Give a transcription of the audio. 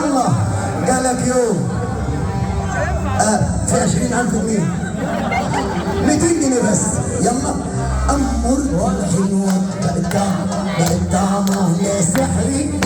الله قالك يوم في 20,000 جنيه 200 جنيه بس يلا أمور الحلوة بقت طعمه لسحري